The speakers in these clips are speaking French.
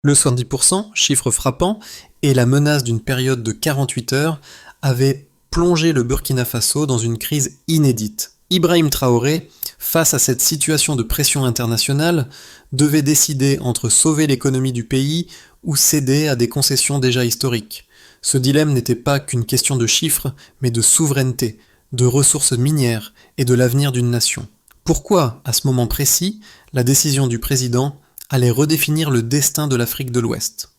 Le 70%, chiffre frappant, et la menace d'une période de 48 heures avaient plongé le Burkina Faso dans une crise inédite. Ibrahim Traoré, face à cette situation de pression internationale, devait décider entre sauver l'économie du pays ou céder à des concessions déjà historiques. Ce dilemme n'était pas qu'une question de chiffres, mais de souveraineté, de ressources minières et de l'avenir d'une nation. Pourquoi, à ce moment précis, la décision du président allait redéfinir le destin de l'Afrique de l'Ouest?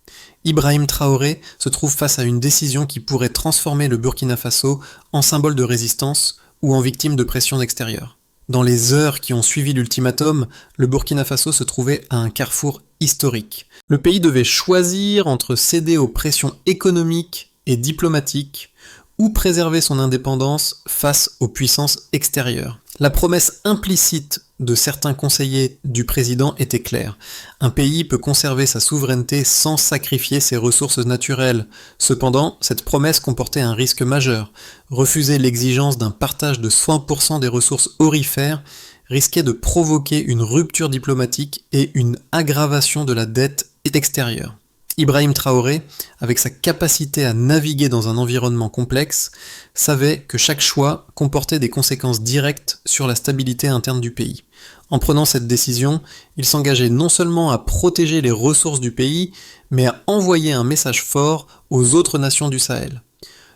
Ibrahim Traoré se trouve face à une décision qui pourrait transformer le Burkina Faso en symbole de résistance ou en victime de pression extérieure. Dans les heures qui ont suivi l'ultimatum, le Burkina Faso se trouvait à un carrefour historique. Le pays devait choisir entre céder aux pressions économiques et diplomatiques ou préserver son indépendance face aux puissances extérieures. La promesse implicite de certains conseillers du président était claire. Un pays peut conserver sa souveraineté sans sacrifier ses ressources naturelles. Cependant, cette promesse comportait un risque majeur. Refuser l'exigence d'un partage de 100% des ressources aurifères risquait de provoquer une rupture diplomatique et une aggravation de la dette extérieure. Ibrahim Traoré, avec sa capacité à naviguer dans un environnement complexe, savait que chaque choix comportait des conséquences directes sur la stabilité interne du pays. En prenant cette décision, il s'engageait non seulement à protéger les ressources du pays, mais à envoyer un message fort aux autres nations du Sahel.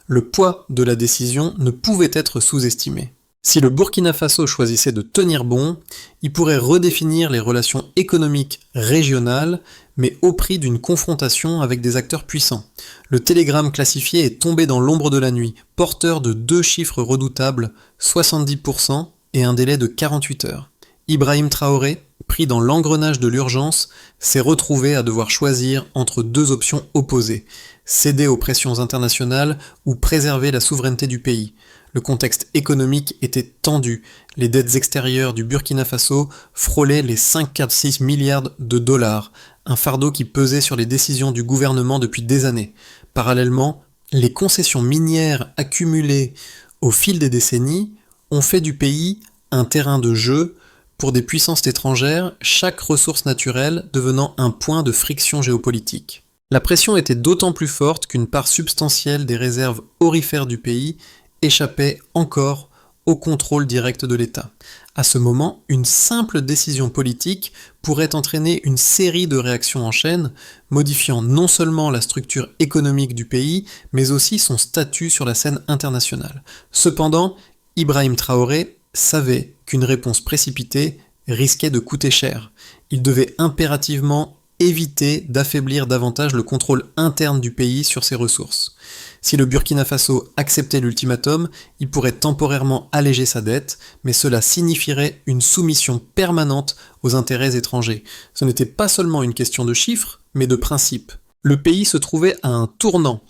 Le poids de la décision ne pouvait être sous-estimé. Si le Burkina Faso choisissait de tenir bon, il pourrait redéfinir les relations économiques régionales, mais au prix d'une confrontation avec des acteurs puissants. Le télégramme classifié est tombé dans l'ombre de la nuit, porteur de deux chiffres redoutables, 70% et un délai de 48 heures. Ibrahim Traoré, pris dans l'engrenage de l'urgence, s'est retrouvé à devoir choisir entre deux options opposées, céder aux pressions internationales ou préserver la souveraineté du pays. Le contexte économique était tendu, les dettes extérieures du Burkina Faso frôlaient les 5,6 milliards de dollars, un fardeau qui pesait sur les décisions du gouvernement depuis des années. Parallèlement, les concessions minières accumulées au fil des décennies ont fait du pays un terrain de jeu pour des puissances étrangères, chaque ressource naturelle devenant un point de friction géopolitique. La pression était d'autant plus forte qu'une part substantielle des réserves aurifères du pays échappait encore au contrôle direct de l'État. À ce moment, une simple décision politique pourrait entraîner une série de réactions en chaîne, modifiant non seulement la structure économique du pays, mais aussi son statut sur la scène internationale. Cependant, Ibrahim Traoré savait qu'une réponse précipitée risquait de coûter cher. Il devait impérativement éviter d'affaiblir davantage le contrôle interne du pays sur ses ressources. Si le Burkina Faso acceptait l'ultimatum, il pourrait temporairement alléger sa dette, mais cela signifierait une soumission permanente aux intérêts étrangers. Ce n'était pas seulement une question de chiffres, mais de principe. Le pays se trouvait à un tournant.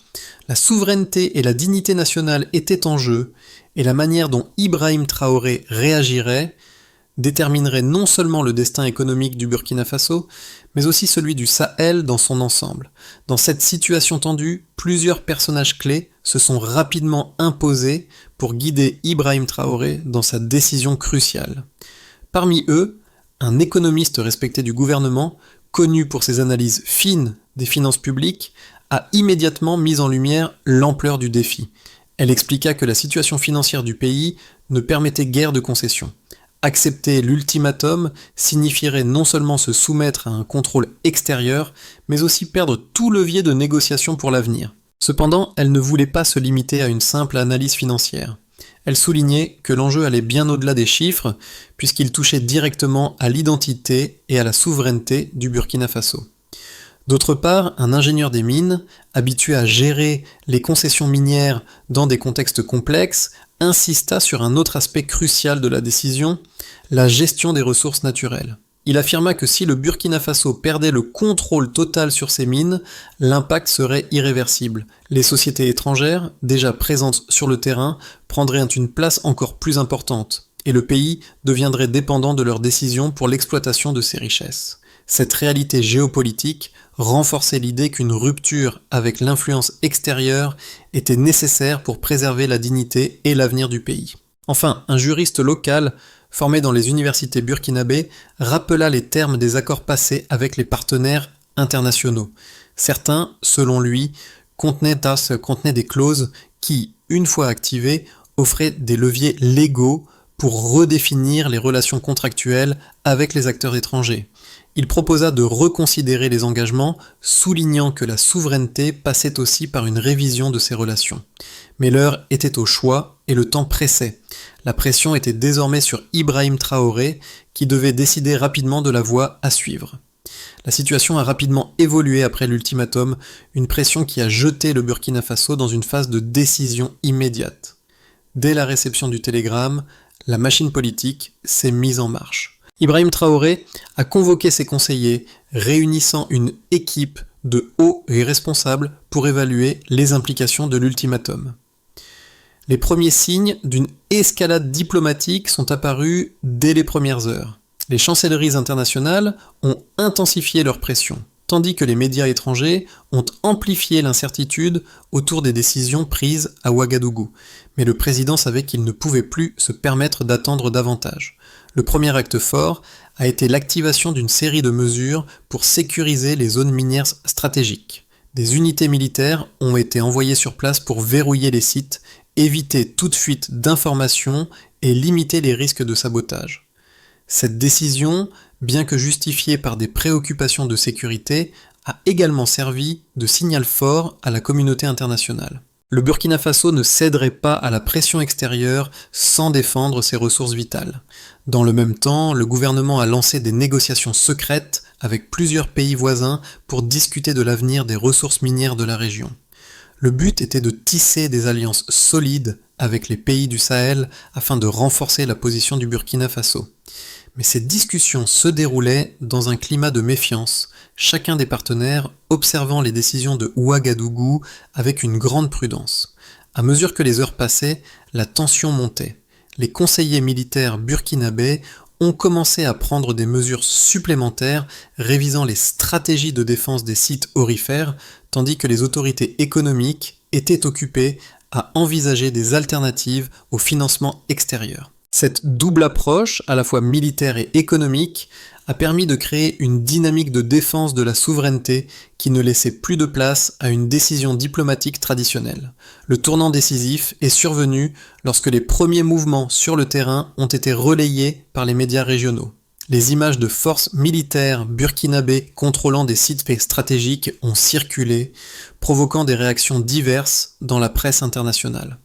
La souveraineté et la dignité nationale étaient en jeu, et la manière dont Ibrahim Traoré réagirait déterminerait non seulement le destin économique du Burkina Faso, mais aussi celui du Sahel dans son ensemble. Dans cette situation tendue, plusieurs personnages clés se sont rapidement imposés pour guider Ibrahim Traoré dans sa décision cruciale. Parmi eux, un économiste respecté du gouvernement, connu pour ses analyses fines des finances publiques, a immédiatement mis en lumière l'ampleur du défi. Elle expliqua que la situation financière du pays ne permettait guère de concessions. Accepter l'ultimatum signifierait non seulement se soumettre à un contrôle extérieur, mais aussi perdre tout levier de négociation pour l'avenir. Cependant, elle ne voulait pas se limiter à une simple analyse financière. Elle soulignait que l'enjeu allait bien au-delà des chiffres, puisqu'il touchait directement à l'identité et à la souveraineté du Burkina Faso. D'autre part, un ingénieur des mines, habitué à gérer les concessions minières dans des contextes complexes, insista sur un autre aspect crucial de la décision, la gestion des ressources naturelles. Il affirma que si le Burkina Faso perdait le contrôle total sur ses mines, l'impact serait irréversible. Les sociétés étrangères, déjà présentes sur le terrain, prendraient une place encore plus importante, et le pays deviendrait dépendant de leurs décisions pour l'exploitation de ses richesses. Cette réalité géopolitique renforçait l'idée qu'une rupture avec l'influence extérieure était nécessaire pour préserver la dignité et l'avenir du pays. Enfin, un juriste local, formé dans les universités burkinabées, rappela les termes des accords passés avec les partenaires internationaux. Certains, selon lui, contenaient des clauses qui, une fois activées, offraient des leviers légaux pour redéfinir les relations contractuelles avec les acteurs étrangers. Il proposa de reconsidérer les engagements, soulignant que la souveraineté passait aussi par une révision de ces relations. Mais l'heure était au choix et le temps pressait. La pression était désormais sur Ibrahim Traoré, qui devait décider rapidement de la voie à suivre. La situation a rapidement évolué après l'ultimatum, une pression qui a jeté le Burkina Faso dans une phase de décision immédiate. Dès la réception du télégramme, la machine politique s'est mise en marche. Ibrahim Traoré a convoqué ses conseillers, réunissant une équipe de hauts et responsables pour évaluer les implications de l'ultimatum. Les premiers signes d'une escalade diplomatique sont apparus dès les premières heures. Les chancelleries internationales ont intensifié leur pression, tandis que les médias étrangers ont amplifié l'incertitude autour des décisions prises à Ouagadougou. Mais le président savait qu'il ne pouvait plus se permettre d'attendre davantage. Le premier acte fort a été l'activation d'une série de mesures pour sécuriser les zones minières stratégiques. Des unités militaires ont été envoyées sur place pour verrouiller les sites, éviter toute fuite d'informations et limiter les risques de sabotage. Cette décision, bien que justifiée par des préoccupations de sécurité, a également servi de signal fort à la communauté internationale. Le Burkina Faso ne céderait pas à la pression extérieure sans défendre ses ressources vitales. Dans le même temps, le gouvernement a lancé des négociations secrètes avec plusieurs pays voisins pour discuter de l'avenir des ressources minières de la région. Le but était de tisser des alliances solides avec les pays du Sahel afin de renforcer la position du Burkina Faso. Mais ces discussions se déroulaient dans un climat de méfiance, chacun des partenaires observant les décisions de Ouagadougou avec une grande prudence. À mesure que les heures passaient, la tension montait. Les conseillers militaires burkinabés ont commencé à prendre des mesures supplémentaires, révisant les stratégies de défense des sites aurifères, tandis que les autorités économiques étaient occupées à envisager des alternatives au financement extérieur. Cette double approche, à la fois militaire et économique, a permis de créer une dynamique de défense de la souveraineté qui ne laissait plus de place à une décision diplomatique traditionnelle. Le tournant décisif est survenu lorsque les premiers mouvements sur le terrain ont été relayés par les médias régionaux. Les images de forces militaires burkinabées contrôlant des sites stratégiques ont circulé, provoquant des réactions diverses dans la presse internationale.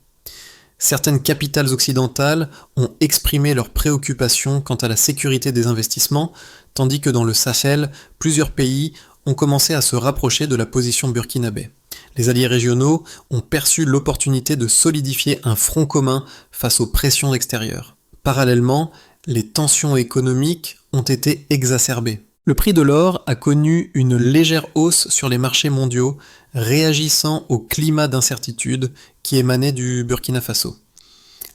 Certaines capitales occidentales ont exprimé leurs préoccupations quant à la sécurité des investissements, tandis que dans le Sahel, plusieurs pays ont commencé à se rapprocher de la position burkinabé. Les alliés régionaux ont perçu l'opportunité de solidifier un front commun face aux pressions extérieures. Parallèlement, les tensions économiques ont été exacerbées. Le prix de l'or a connu une légère hausse sur les marchés mondiaux, réagissant au climat d'incertitude qui émanait du Burkina Faso.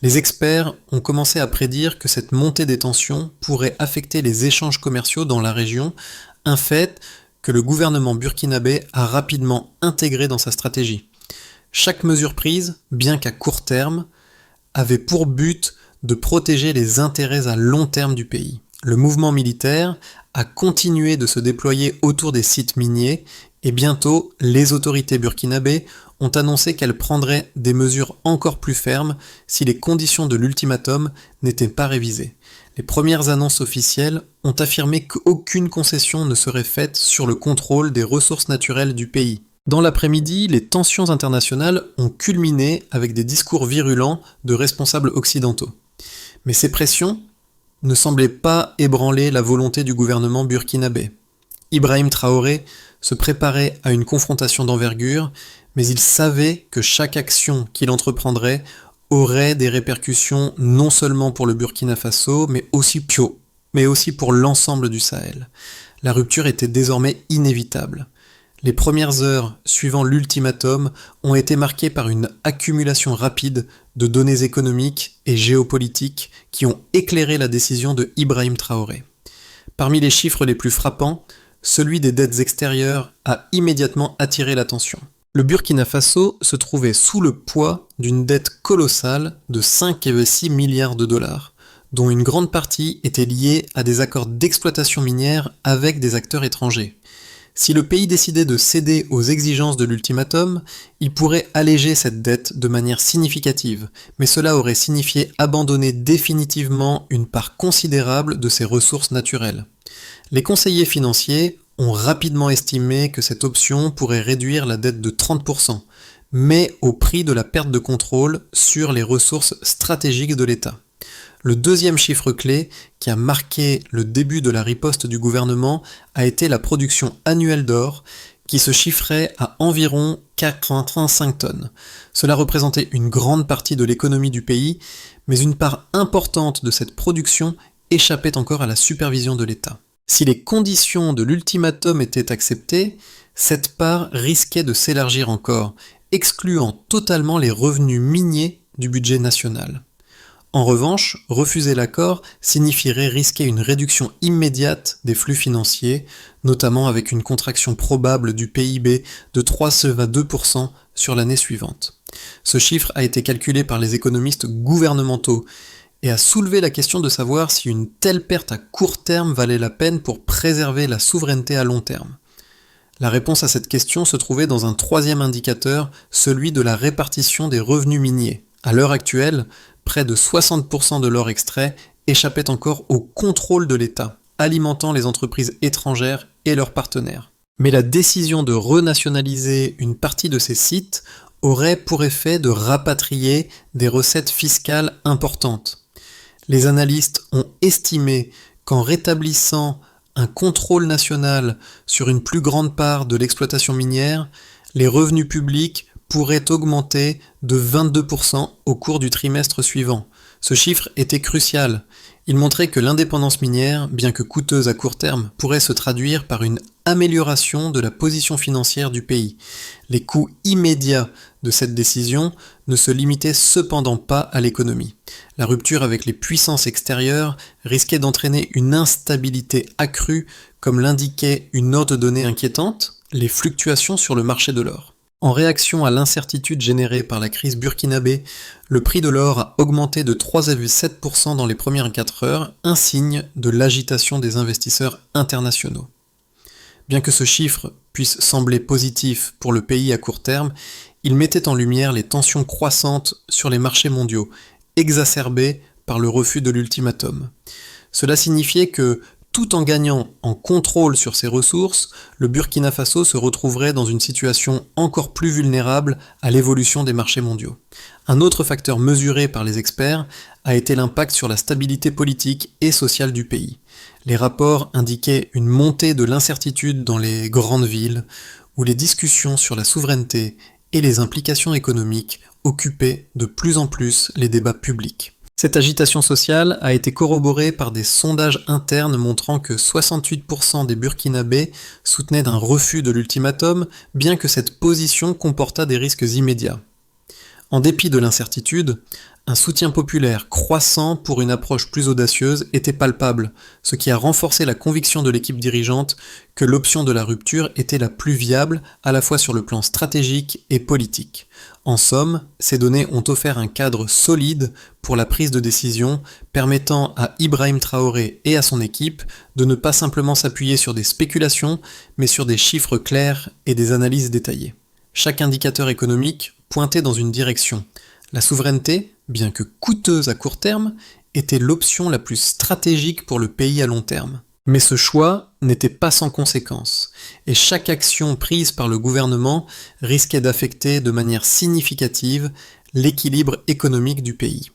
Les experts ont commencé à prédire que cette montée des tensions pourrait affecter les échanges commerciaux dans la région, un fait que le gouvernement burkinabé a rapidement intégré dans sa stratégie. Chaque mesure prise, bien qu'à court terme, avait pour but de protéger les intérêts à long terme du pays. Le mouvement militaire a continué de se déployer autour des sites miniers et bientôt les autorités burkinabées ont annoncé qu'elles prendraient des mesures encore plus fermes si les conditions de l'ultimatum n'étaient pas révisées. Les premières annonces officielles ont affirmé qu'aucune concession ne serait faite sur le contrôle des ressources naturelles du pays. Dans l'après-midi, les tensions internationales ont culminé avec des discours virulents de responsables occidentaux. Mais ces pressions ne semblait pas ébranler la volonté du gouvernement burkinabé. Ibrahim Traoré se préparait à une confrontation d'envergure, mais il savait que chaque action qu'il entreprendrait aurait des répercussions non seulement pour le Burkina Faso, mais aussi pour l'ensemble du Sahel. La rupture était désormais inévitable. Les premières heures suivant l'ultimatum ont été marquées par une accumulation rapide de données économiques et géopolitiques qui ont éclairé la décision de Ibrahim Traoré. Parmi les chiffres les plus frappants, celui des dettes extérieures a immédiatement attiré l'attention. Le Burkina Faso se trouvait sous le poids d'une dette colossale de 5,6 milliards de dollars, dont une grande partie était liée à des accords d'exploitation minière avec des acteurs étrangers. Si le pays décidait de céder aux exigences de l'ultimatum, il pourrait alléger cette dette de manière significative, mais cela aurait signifié abandonner définitivement une part considérable de ses ressources naturelles. Les conseillers financiers ont rapidement estimé que cette option pourrait réduire la dette de 30%, mais au prix de la perte de contrôle sur les ressources stratégiques de l'État. Le deuxième chiffre clé qui a marqué le début de la riposte du gouvernement a été la production annuelle d'or qui se chiffrait à environ 85 tonnes. Cela représentait une grande partie de l'économie du pays, mais une part importante de cette production échappait encore à la supervision de l'État. Si les conditions de l'ultimatum étaient acceptées, cette part risquait de s'élargir encore, excluant totalement les revenus miniers du budget national. En revanche, refuser l'accord signifierait risquer une réduction immédiate des flux financiers, notamment avec une contraction probable du PIB de 3,2% sur l'année suivante. Ce chiffre a été calculé par les économistes gouvernementaux et a soulevé la question de savoir si une telle perte à court terme valait la peine pour préserver la souveraineté à long terme. La réponse à cette question se trouvait dans un troisième indicateur, celui de la répartition des revenus miniers. À l'heure actuelle, près de 60% de l'or extrait échappait encore au contrôle de l'État, alimentant les entreprises étrangères et leurs partenaires. Mais la décision de renationaliser une partie de ces sites aurait pour effet de rapatrier des recettes fiscales importantes. Les analystes ont estimé qu'en rétablissant un contrôle national sur une plus grande part de l'exploitation minière, les revenus publics pourrait augmenter de 22% au cours du trimestre suivant. Ce chiffre était crucial. Il montrait que l'indépendance minière, bien que coûteuse à court terme, pourrait se traduire par une amélioration de la position financière du pays. Les coûts immédiats de cette décision ne se limitaient cependant pas à l'économie. La rupture avec les puissances extérieures risquait d'entraîner une instabilité accrue, comme l'indiquait une autre donnée inquiétante, les fluctuations sur le marché de l'or. En réaction à l'incertitude générée par la crise burkinabé, le prix de l'or a augmenté de 3,7% dans les premières 4 heures, un signe de l'agitation des investisseurs internationaux. Bien que ce chiffre puisse sembler positif pour le pays à court terme, il mettait en lumière les tensions croissantes sur les marchés mondiaux, exacerbées par le refus de l'ultimatum. Cela signifiait que, tout en gagnant en contrôle sur ses ressources, le Burkina Faso se retrouverait dans une situation encore plus vulnérable à l'évolution des marchés mondiaux. Un autre facteur mesuré par les experts a été l'impact sur la stabilité politique et sociale du pays. Les rapports indiquaient une montée de l'incertitude dans les grandes villes, où les discussions sur la souveraineté et les implications économiques occupaient de plus en plus les débats publics. Cette agitation sociale a été corroborée par des sondages internes montrant que 68% des Burkinabés soutenaient un refus de l'ultimatum, bien que cette position comportât des risques immédiats. En dépit de l'incertitude, un soutien populaire croissant pour une approche plus audacieuse était palpable, ce qui a renforcé la conviction de l'équipe dirigeante que l'option de la rupture était la plus viable à la fois sur le plan stratégique et politique. En somme, ces données ont offert un cadre solide pour la prise de décision, permettant à Ibrahim Traoré et à son équipe de ne pas simplement s'appuyer sur des spéculations, mais sur des chiffres clairs et des analyses détaillées. Chaque indicateur économique pointait dans une direction. La souveraineté, bien que coûteuse à court terme, était l'option la plus stratégique pour le pays à long terme. Mais ce choix n'était pas sans conséquences, et chaque action prise par le gouvernement risquait d'affecter de manière significative l'équilibre économique du pays.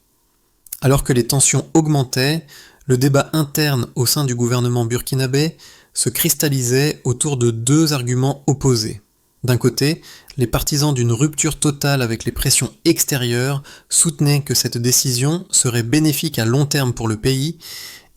Alors que les tensions augmentaient, le débat interne au sein du gouvernement burkinabé se cristallisait autour de deux arguments opposés. D'un côté, les partisans d'une rupture totale avec les pressions extérieures soutenaient que cette décision serait bénéfique à long terme pour le pays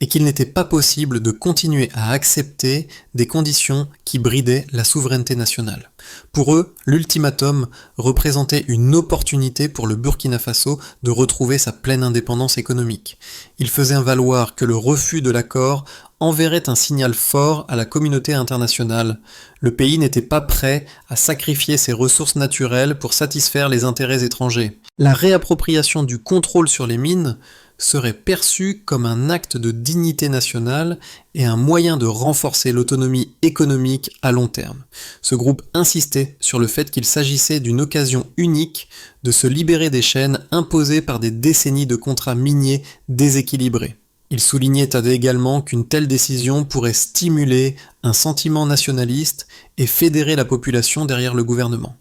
et qu'il n'était pas possible de continuer à accepter des conditions qui bridaient la souveraineté nationale. Pour eux, l'ultimatum représentait une opportunité pour le Burkina Faso de retrouver sa pleine indépendance économique. Ils faisaient valoir que le refus de l'accord enverrait un signal fort à la communauté internationale. Le pays n'était pas prêt à sacrifier ses ressources naturelles pour satisfaire les intérêts étrangers. La réappropriation du contrôle sur les mines serait perçu comme un acte de dignité nationale et un moyen de renforcer l'autonomie économique à long terme. Ce groupe insistait sur le fait qu'il s'agissait d'une occasion unique de se libérer des chaînes imposées par des décennies de contrats miniers déséquilibrés. Il soulignait également qu'une telle décision pourrait stimuler un sentiment nationaliste et fédérer la population derrière le gouvernement.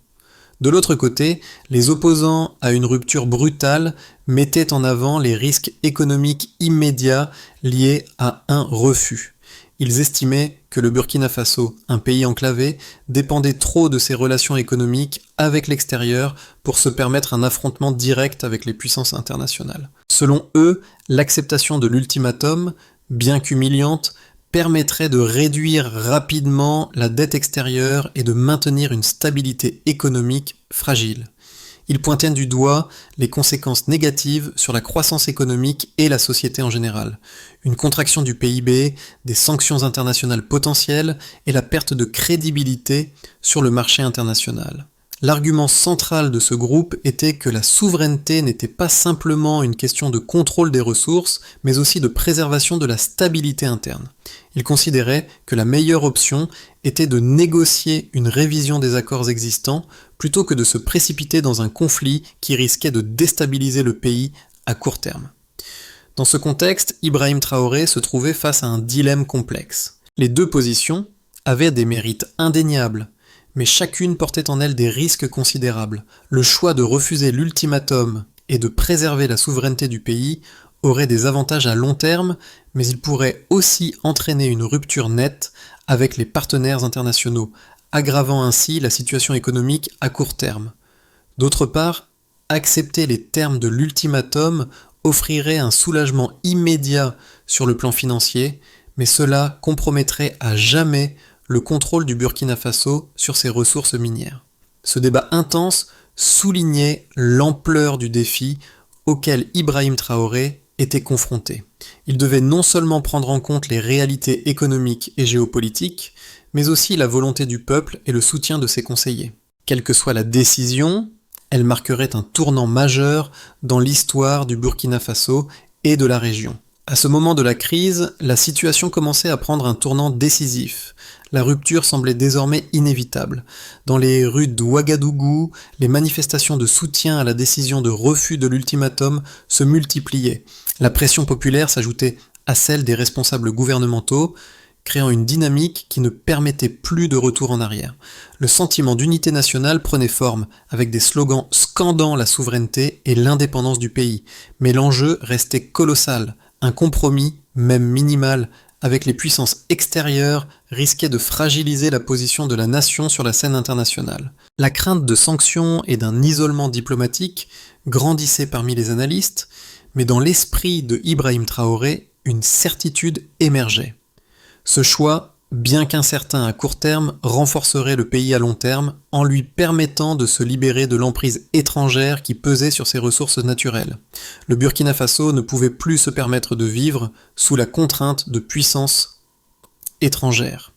De l'autre côté, les opposants à une rupture brutale mettaient en avant les risques économiques immédiats liés à un refus. Ils estimaient que le Burkina Faso, un pays enclavé, dépendait trop de ses relations économiques avec l'extérieur pour se permettre un affrontement direct avec les puissances internationales. Selon eux, l'acceptation de l'ultimatum, bien qu'humiliante, permettrait de réduire rapidement la dette extérieure et de maintenir une stabilité économique fragile. Ils pointaient du doigt les conséquences négatives sur la croissance économique et la société en général. Une contraction du PIB, des sanctions internationales potentielles et la perte de crédibilité sur le marché international. L'argument central de ce groupe était que la souveraineté n'était pas simplement une question de contrôle des ressources, mais aussi de préservation de la stabilité interne. Il considérait que la meilleure option était de négocier une révision des accords existants plutôt que de se précipiter dans un conflit qui risquait de déstabiliser le pays à court terme. Dans ce contexte, Ibrahim Traoré se trouvait face à un dilemme complexe. Les deux positions avaient des mérites indéniables, mais chacune portait en elle des risques considérables. Le choix de refuser l'ultimatum et de préserver la souveraineté du pays aurait des avantages à long terme, mais il pourrait aussi entraîner une rupture nette avec les partenaires internationaux, aggravant ainsi la situation économique à court terme. D'autre part, accepter les termes de l'ultimatum offrirait un soulagement immédiat sur le plan financier, mais cela compromettrait à jamais le contrôle du Burkina Faso sur ses ressources minières. Ce débat intense soulignait l'ampleur du défi auquel Ibrahim Traoré était confronté. Il devait non seulement prendre en compte les réalités économiques et géopolitiques, mais aussi la volonté du peuple et le soutien de ses conseillers. Quelle que soit la décision, elle marquerait un tournant majeur dans l'histoire du Burkina Faso et de la région. À ce moment de la crise, la situation commençait à prendre un tournant décisif. La rupture semblait désormais inévitable. Dans les rues d'Ouagadougou, les manifestations de soutien à la décision de refus de l'ultimatum se multipliaient. La pression populaire s'ajoutait à celle des responsables gouvernementaux, créant une dynamique qui ne permettait plus de retour en arrière. Le sentiment d'unité nationale prenait forme, avec des slogans scandant la souveraineté et l'indépendance du pays. Mais l'enjeu restait colossal. Un compromis, même minimal, avec les puissances extérieures risquait de fragiliser la position de la nation sur la scène internationale. La crainte de sanctions et d'un isolement diplomatique grandissait parmi les analystes, mais dans l'esprit de Ibrahim Traoré, une certitude émergeait. Ce choix, bien qu'incertain à court terme, renforcerait le pays à long terme en lui permettant de se libérer de l'emprise étrangère qui pesait sur ses ressources naturelles. Le Burkina Faso ne pouvait plus se permettre de vivre sous la contrainte de puissances étrangères.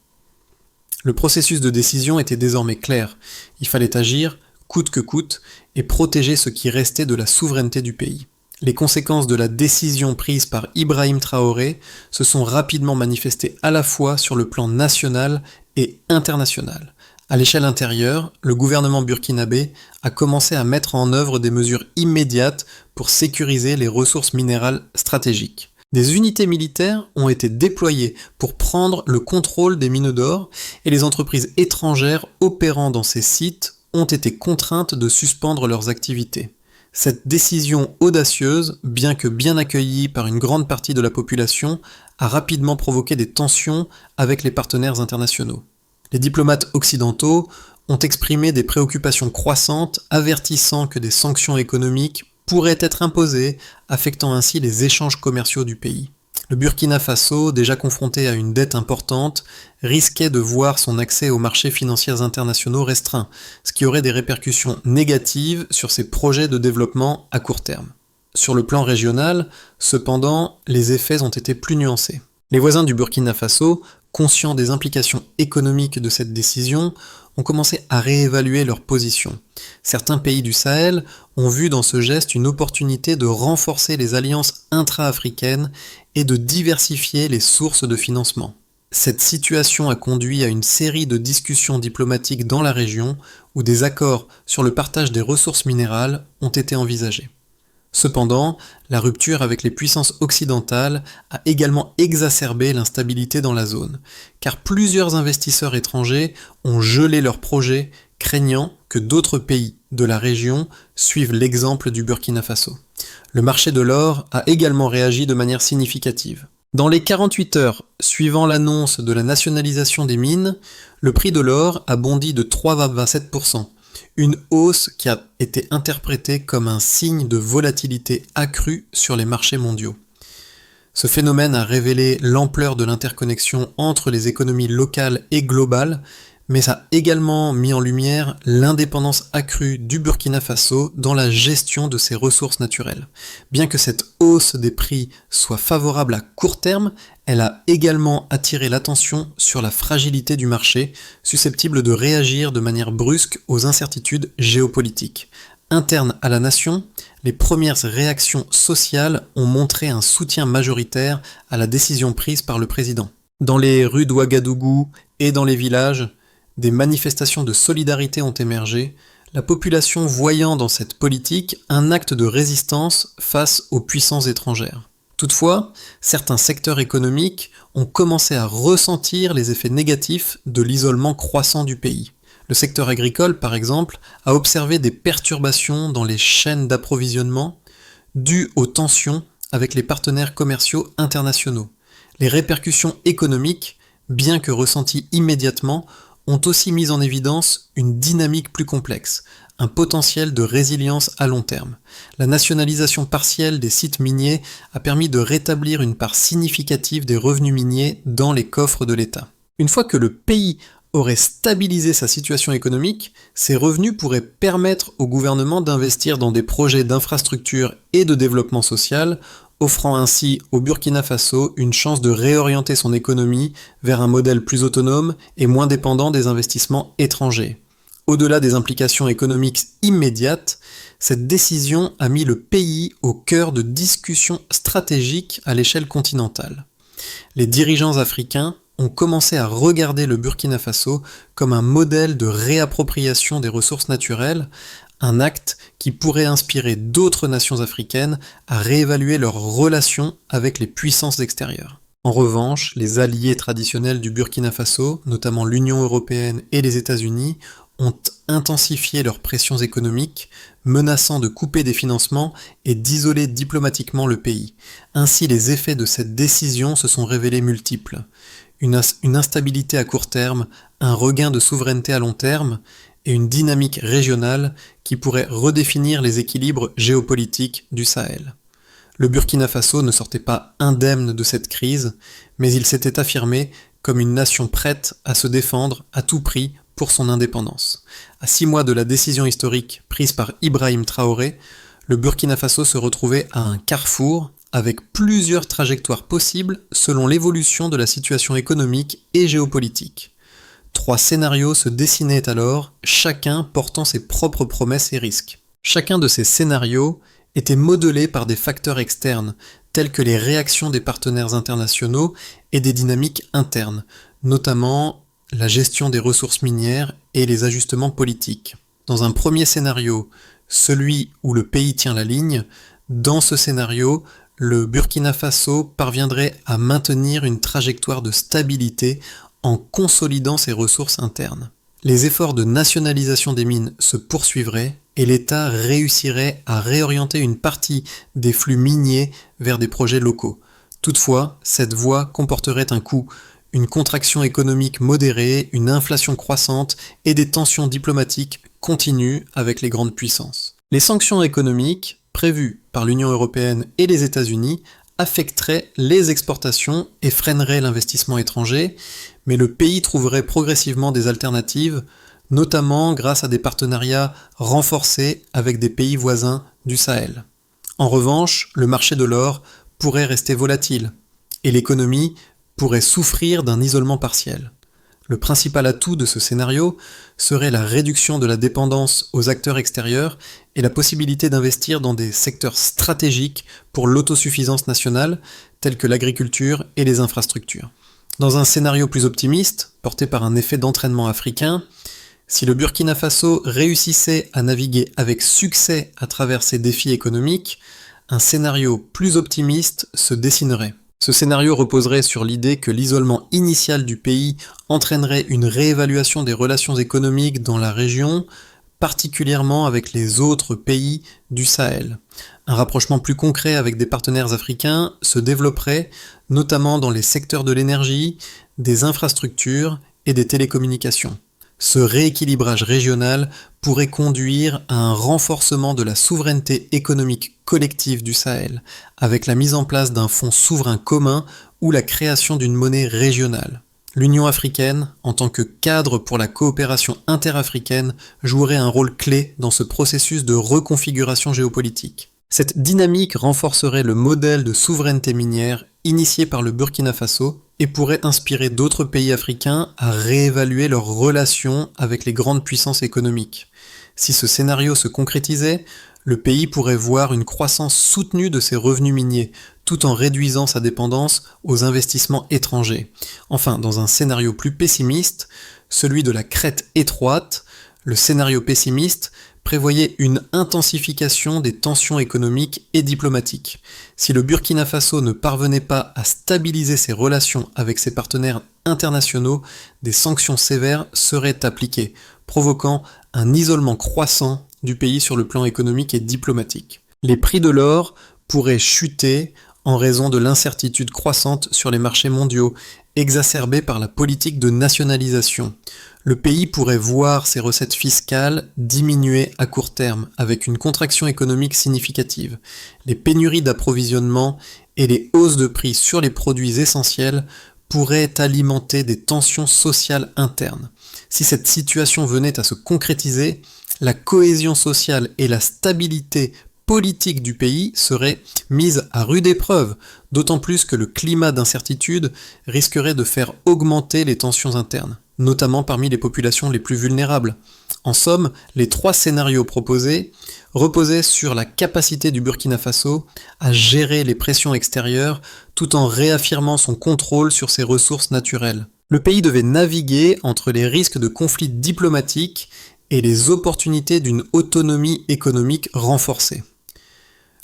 Le processus de décision était désormais clair. Il fallait agir, coûte que coûte, et protéger ce qui restait de la souveraineté du pays. Les conséquences de la décision prise par Ibrahim Traoré se sont rapidement manifestées à la fois sur le plan national et international. À l'échelle intérieure, le gouvernement burkinabé a commencé à mettre en œuvre des mesures immédiates pour sécuriser les ressources minérales stratégiques. Des unités militaires ont été déployées pour prendre le contrôle des mines d'or et les entreprises étrangères opérant dans ces sites ont été contraintes de suspendre leurs activités. Cette décision audacieuse, bien que bien accueillie par une grande partie de la population, a rapidement provoqué des tensions avec les partenaires internationaux. Les diplomates occidentaux ont exprimé des préoccupations croissantes, avertissant que des sanctions économiques pourraient être imposées, affectant ainsi les échanges commerciaux du pays. Le Burkina Faso, déjà confronté à une dette importante, risquait de voir son accès aux marchés financiers internationaux restreint, ce qui aurait des répercussions négatives sur ses projets de développement à court terme. Sur le plan régional, cependant, les effets ont été plus nuancés. Les voisins du Burkina Faso, conscients des implications économiques de cette décision, ont commencé à réévaluer leur position. Certains pays du Sahel ont vu dans ce geste une opportunité de renforcer les alliances intra-africaines et de diversifier les sources de financement. Cette situation a conduit à une série de discussions diplomatiques dans la région où des accords sur le partage des ressources minérales ont été envisagés. Cependant, la rupture avec les puissances occidentales a également exacerbé l'instabilité dans la zone, car plusieurs investisseurs étrangers ont gelé leurs projets, craignant que d'autres pays de la région suivent l'exemple du Burkina Faso. Le marché de l'or a également réagi de manière significative. Dans les 48 heures suivant l'annonce de la nationalisation des mines, le prix de l'or a bondi de 3,27%, une hausse qui a été interprétée comme un signe de volatilité accrue sur les marchés mondiaux. Ce phénomène a révélé l'ampleur de l'interconnexion entre les économies locales et globales, mais ça a également mis en lumière l'indépendance accrue du Burkina Faso dans la gestion de ses ressources naturelles. Bien que cette hausse des prix soit favorable à court terme, elle a également attiré l'attention sur la fragilité du marché, susceptible de réagir de manière brusque aux incertitudes géopolitiques. Internes à la nation, les premières réactions sociales ont montré un soutien majoritaire à la décision prise par le président. Dans les rues d'Ouagadougou et dans les villages, des manifestations de solidarité ont émergé, la population voyant dans cette politique un acte de résistance face aux puissances étrangères. Toutefois, certains secteurs économiques ont commencé à ressentir les effets négatifs de l'isolement croissant du pays. Le secteur agricole, par exemple, a observé des perturbations dans les chaînes d'approvisionnement dues aux tensions avec les partenaires commerciaux internationaux. Les répercussions économiques, bien que ressenties immédiatement, ont aussi mis en évidence une dynamique plus complexe, un potentiel de résilience à long terme. La nationalisation partielle des sites miniers a permis de rétablir une part significative des revenus miniers dans les coffres de l'État. Une fois que le pays aurait stabilisé sa situation économique, ces revenus pourraient permettre au gouvernement d'investir dans des projets d'infrastructure et de développement social, offrant ainsi au Burkina Faso une chance de réorienter son économie vers un modèle plus autonome et moins dépendant des investissements étrangers. Au-delà des implications économiques immédiates, cette décision a mis le pays au cœur de discussions stratégiques à l'échelle continentale. Les dirigeants africains ont commencé à regarder le Burkina Faso comme un modèle de réappropriation des ressources naturelles, un acte qui pourrait inspirer d'autres nations africaines à réévaluer leurs relations avec les puissances extérieures. En revanche, les alliés traditionnels du Burkina Faso, notamment l'Union européenne et les États-Unis, ont intensifié leurs pressions économiques, menaçant de couper des financements et d'isoler diplomatiquement le pays. Ainsi, les effets de cette décision se sont révélés multiples. Une instabilité à court terme, un regain de souveraineté à long terme, et une dynamique régionale qui pourrait redéfinir les équilibres géopolitiques du Sahel. Le Burkina Faso ne sortait pas indemne de cette crise, mais il s'était affirmé comme une nation prête à se défendre à tout prix pour son indépendance. À 6 mois de la décision historique prise par Ibrahim Traoré, le Burkina Faso se retrouvait à un carrefour avec plusieurs trajectoires possibles selon l'évolution de la situation économique et géopolitique. 3 scénarios se dessinaient alors, chacun portant ses propres promesses et risques. Chacun de ces scénarios était modelé par des facteurs externes, tels que les réactions des partenaires internationaux et des dynamiques internes, notamment la gestion des ressources minières et les ajustements politiques. Dans un premier scénario, celui où le pays tient la ligne, dans ce scénario, le Burkina Faso parviendrait à maintenir une trajectoire de stabilité en consolidant ses ressources internes. Les efforts de nationalisation des mines se poursuivraient et l'État réussirait à réorienter une partie des flux miniers vers des projets locaux. Toutefois, cette voie comporterait un coût, une contraction économique modérée, une inflation croissante et des tensions diplomatiques continues avec les grandes puissances. Les sanctions économiques, prévues par l'Union européenne et les États-Unis, affecterait les exportations et freinerait l'investissement étranger, mais le pays trouverait progressivement des alternatives, notamment grâce à des partenariats renforcés avec des pays voisins du Sahel. En revanche, le marché de l'or pourrait rester volatile, et l'économie pourrait souffrir d'un isolement partiel. Le principal atout de ce scénario serait la réduction de la dépendance aux acteurs extérieurs et la possibilité d'investir dans des secteurs stratégiques pour l'autosuffisance nationale, tels que l'agriculture et les infrastructures. Dans un scénario plus optimiste, porté par un effet d'entraînement africain, si le Burkina Faso réussissait à naviguer avec succès à travers ces défis économiques, un scénario plus optimiste se dessinerait. Ce scénario reposerait sur l'idée que l'isolement initial du pays entraînerait une réévaluation des relations économiques dans la région, particulièrement avec les autres pays du Sahel. Un rapprochement plus concret avec des partenaires africains se développerait, notamment dans les secteurs de l'énergie, des infrastructures et des télécommunications. Ce rééquilibrage régional pourrait conduire à un renforcement de la souveraineté économique collective du Sahel, avec la mise en place d'un fonds souverain commun ou la création d'une monnaie régionale. L'Union africaine, en tant que cadre pour la coopération interafricaine, jouerait un rôle clé dans ce processus de reconfiguration géopolitique. Cette dynamique renforcerait le modèle de souveraineté minière initié par le Burkina Faso et pourrait inspirer d'autres pays africains à réévaluer leurs relations avec les grandes puissances économiques. Si ce scénario se concrétisait, le pays pourrait voir une croissance soutenue de ses revenus miniers, tout en réduisant sa dépendance aux investissements étrangers. Enfin, dans un scénario plus pessimiste, celui de la crête étroite, le scénario pessimiste prévoyait une intensification des tensions économiques et diplomatiques. Si le Burkina Faso ne parvenait pas à stabiliser ses relations avec ses partenaires internationaux, des sanctions sévères seraient appliquées, provoquant un isolement croissant du pays sur le plan économique et diplomatique. Les prix de l'or pourraient chuter en raison de l'incertitude croissante sur les marchés mondiaux, exacerbée par la politique de nationalisation. Le pays pourrait voir ses recettes fiscales diminuer à court terme, avec une contraction économique significative. Les pénuries d'approvisionnement et les hausses de prix sur les produits essentiels pourraient alimenter des tensions sociales internes. Si cette situation venait à se concrétiser, la cohésion sociale et la stabilité politique du pays seraient mises à rude épreuve, d'autant plus que le climat d'incertitude risquerait de faire augmenter les tensions internes, notamment parmi les populations les plus vulnérables. En somme, les trois scénarios proposés reposaient sur la capacité du Burkina Faso à gérer les pressions extérieures tout en réaffirmant son contrôle sur ses ressources naturelles. Le pays devait naviguer entre les risques de conflits diplomatiques et les opportunités d'une autonomie économique renforcée.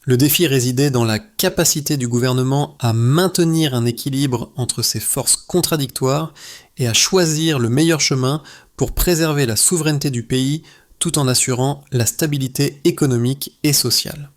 Le défi résidait dans la capacité du gouvernement à maintenir un équilibre entre ces forces contradictoires et à choisir le meilleur chemin pour préserver la souveraineté du pays tout en assurant la stabilité économique et sociale.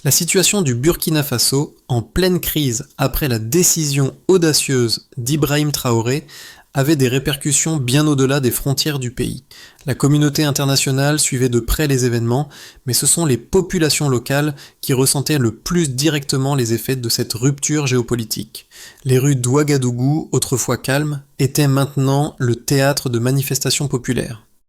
La situation du Burkina Faso, en pleine crise après la décision audacieuse d'Ibrahim Traoré, avait des répercussions bien au-delà des frontières du pays. La communauté internationale suivait de près les événements, mais ce sont les populations locales qui ressentaient le plus directement les effets de cette rupture géopolitique. Les rues d'Ouagadougou, autrefois calmes, étaient maintenant le théâtre de manifestations populaires.